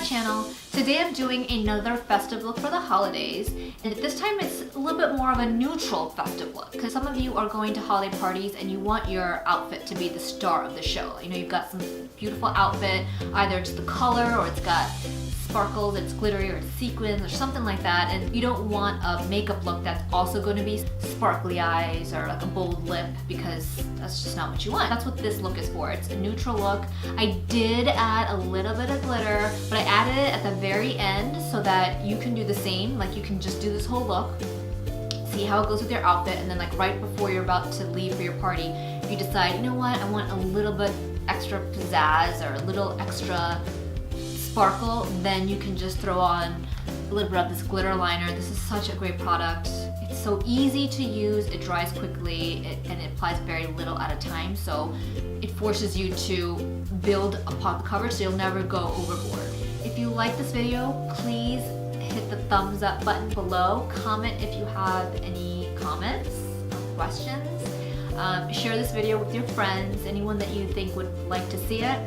channel. Today I'm doing another festive look for the holidays, and this time it's a little bit more of a neutral festive look because some of you are going to holiday parties and you want your outfit to be the star of the show. You know, you've got some beautiful outfit, either it's the color or it's got sparkles, it's glittery, or it's sequins, or something like that, and you don't want a makeup look that's also going to be sparkly eyes or like a bold lip because that's just not what you want. That's what this look is for. It's a neutral look. I did add a little bit of glitter, but I added it at the very end so that you can do the same. Like you can just do this whole look, see how it goes with your outfit, and then like right before you're about to leave for your party, if you decide, you know what, I want a little bit extra pizzazz or a little extra sparkle, then you can just throw on a little bit of this glitter liner. This is such a great product. It's so easy to use, it dries quickly, and it applies very little at a time, so it forces you to build upon the coverage so you'll never go overboard. If you like this video, please hit the thumbs up button below. Comment if you have any comments or questions. Share this video with your friends, anyone that you think would like to see it.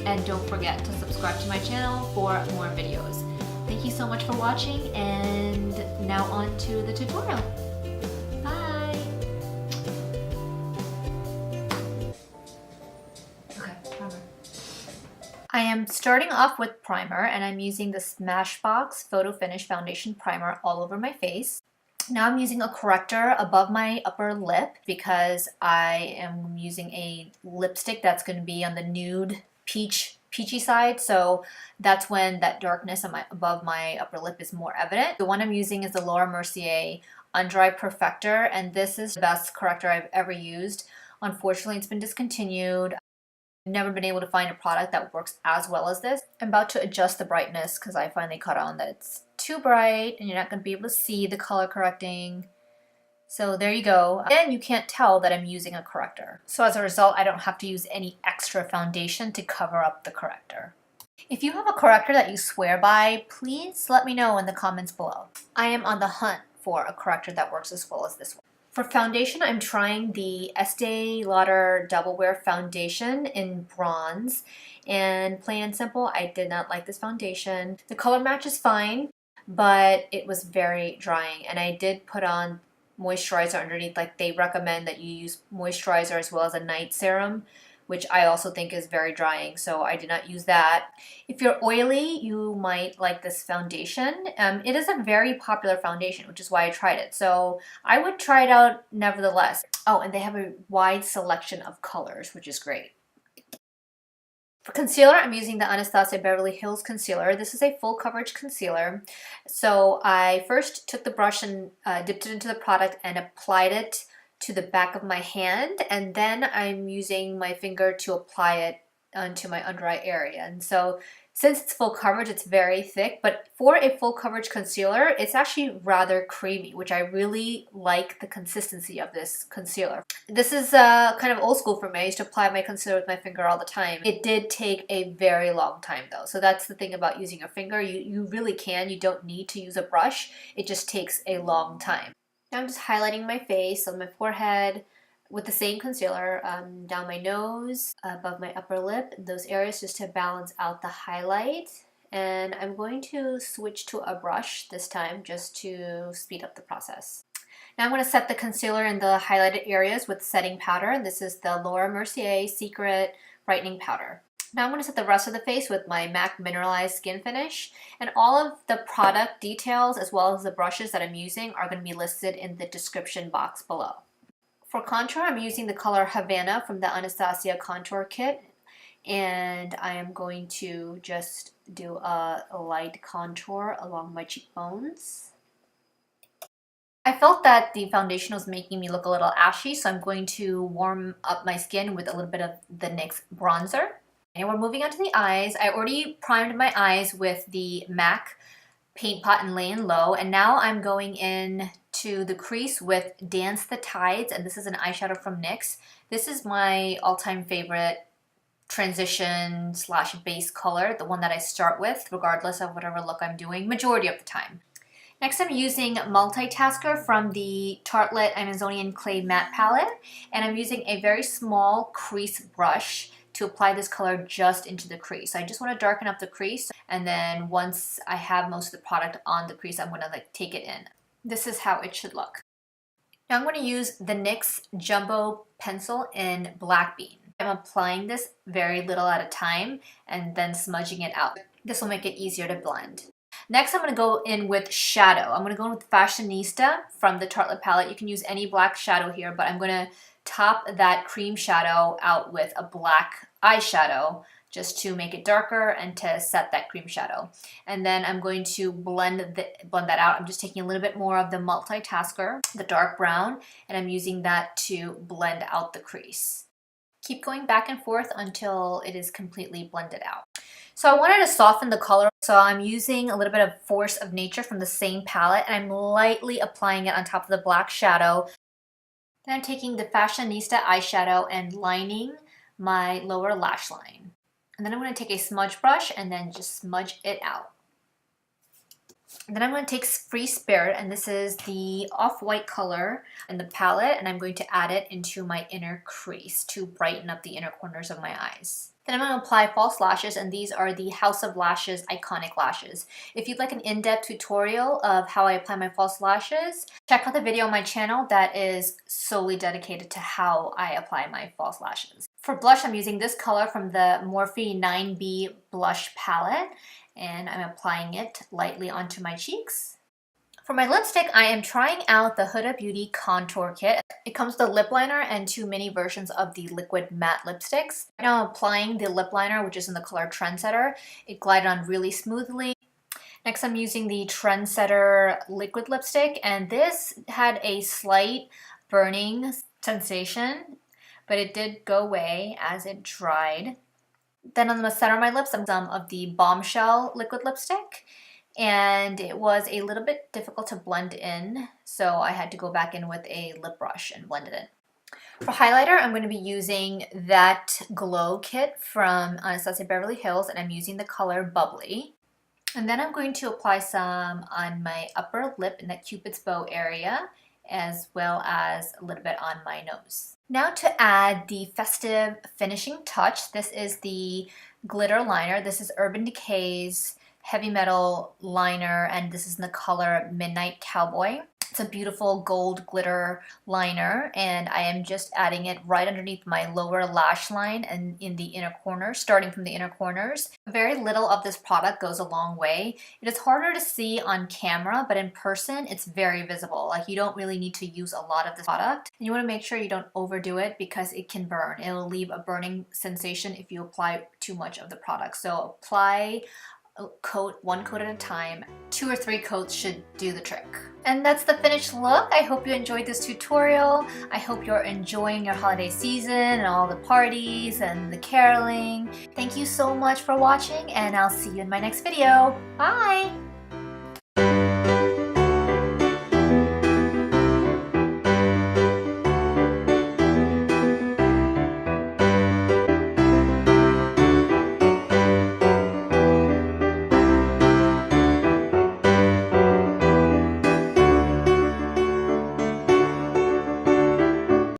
And don't forget to subscribe to my channel for more videos. Thank you so much for watching, and now on to the tutorial. Bye! Okay, primer. I am starting off with primer, and I'm using the Smashbox Photo Finish Foundation Primer all over my face. Now I'm using a corrector above my upper lip because I am using a lipstick that's going to be on the nude peachy side, so that's when that darkness on above my upper lip is more evident. The one I'm using is the Lauder Mercier Under Eye Perfector, and this is the best corrector I've ever used. Unfortunately, it's been discontinued. I've never been able to find a product that works as well as this. I'm about to adjust the brightness because I finally caught on that it's too bright and you're not going to be able to see the color correcting. So there you go. And you can't tell that I'm using a corrector. So as a result, I don't have to use any extra foundation to cover up the corrector. If you have a corrector that you swear by, please let me know in the comments below. I am on the hunt for a corrector that works as well as this one. For foundation, I'm trying the Estes Lauder DoubleWear foundation in bronze. And plain and simple, I did not like this foundation. The color match is fine, but it was very drying. And I did put on moisturizer underneath. Like they recommend that you use moisturizer as well as a night serum, which I also think is very drying, so I did not use that. If you're oily, you might like this foundation. It is a very popular foundation, which is why I tried it, so I would try it out nevertheless. Oh, and they have a wide selection of colors, which is great. For concealer, I'm using the Anastasia Beverly Hills concealer. This is a full coverage concealer. So I first took the brush and dipped it into the product and applied it to the back of my hand. And then I'm using my finger to apply it onto my under eye area. And so since it's full coverage, it's very thick, but for a full coverage concealer, it's actually rather creamy, which I really like the consistency of this concealer. This is kind of old school for me. I used to apply my concealer with my finger all the time. It did take a very long time though. So that's the thing about using your finger. You really can. You don't need to use a brush. It just takes a long time. Now I'm just highlighting my face on my forehead with the same concealer, down my nose, above my upper lip, those areas, just to balance out the highlight. And I'm going to switch to a brush this time just to speed up the process. Now I'm going to set the concealer in the highlighted areas with setting powder. This is the Lauder Mercier Secret Brightening Powder. Now I'm going to set the rest of the face with my MAC Mineralized Skin Finish, and all of the product details as well as the brushes that I'm using are going to be listed in the description box below. For contour, I'm using the color Havana from the Anastasia Contour Kit, and I am going to just do a light contour along my cheekbones. I felt that the foundation was making me look a little ashy, so I'm going to warm up my skin with a little bit of the NYX bronzer. And we're moving on to the eyes. I already primed my eyes with the MAC Paint Pot and Layin Low, and now I'm going in to the crease with Dance the Tides, and this is an eyeshadow from NYX. This is my all-time favorite transition slash base color, the one that I start with regardless of whatever look I'm doing majority of the time. Next, I'm using Multitasker from the Tartelette Amazonian Clay Matte Palette, and I'm using a very small crease brush to apply this color just into the crease. So I just want to darken up the crease, and then once I have most of the product on the crease, I'm going to like take it in. This is how it should look. Now I'm going to use the NYX Jumbo Pencil in Black Bean. I'm applying this very little at a time and then smudging it out. This will make it easier to blend. Next, I'm going to go in with shadow. I'm going to go in with Fashionista from the Tartelette palette. You can use any black shadow here, but I'm going to top that cream shadow out with a black eyeshadow just to make it darker and to set that cream shadow. And then I'm going to blend that out. I'm just taking a little bit more of the multitasker, the dark brown, and I'm using that to blend out the crease. Keep going back and forth until it is completely blended out. So I wanted to soften the color, so I'm using a little bit of Force of Nature from the same palette, and I'm lightly applying it on top of the black shadow. Then I'm taking the Fashionista eyeshadow and lining my lower lash line. And then I'm going to take a smudge brush and then just smudge it out. And then I'm going to take Free Spirit, and this is the off-white color in the palette, and I'm going to add it into my inner crease to brighten up the inner corners of my eyes. Then I'm going to apply false lashes, and these are the House of Lashes Iconic Lashes. If you'd like an in-depth tutorial of how I apply my false lashes, check out the video on my channel that is solely dedicated to how I apply my false lashes. For blush, I'm using this color from the Morphe 9B Blush Palette, and I'm applying it lightly onto my cheeks. For my lipstick, I am trying out the Huda Beauty Contour Kit. It comes with a lip liner and 2 mini versions of the liquid matte lipsticks. Right now I'm applying the lip liner, which is in the color Trendsetter. It glided on really smoothly. Next, I'm using the Trendsetter liquid lipstick, and this had a slight burning sensation, but it did go away as it dried. Then on the center of my lips, I'm some of the Bombshell liquid lipstick, and it was a little bit difficult to blend in, so I had to go back in with a lip brush and blend it in. For highlighter, I'm going to be using that Glow Kit from Anastasia Beverly Hills, and I'm using the color Bubbly. And then I'm going to apply some on my upper lip in that Cupid's bow area, as well as a little bit on my nose. Now to add the festive finishing touch, this is the glitter liner. This is Urban Decay's Heavy Metal liner, and this is in the color Midnight Cowboy. It's a beautiful gold glitter liner, and I am just adding it right underneath my lower lash line and in the inner corners, starting from the inner corners. Very little of this product goes a long way. It is harder to see on camera, but in person it's very visible. Like, you don't really need to use a lot of this product. And you want to make sure you don't overdo it because it can burn. It'll leave a burning sensation if you apply too much of the product. So apply one coat at a time. 2 or 3 coats should do the trick. And that's the finished look. I hope you enjoyed this tutorial. I hope you're enjoying your holiday season and all the parties and the caroling. Thank you so much for watching, and I'll see you in my next video. Bye!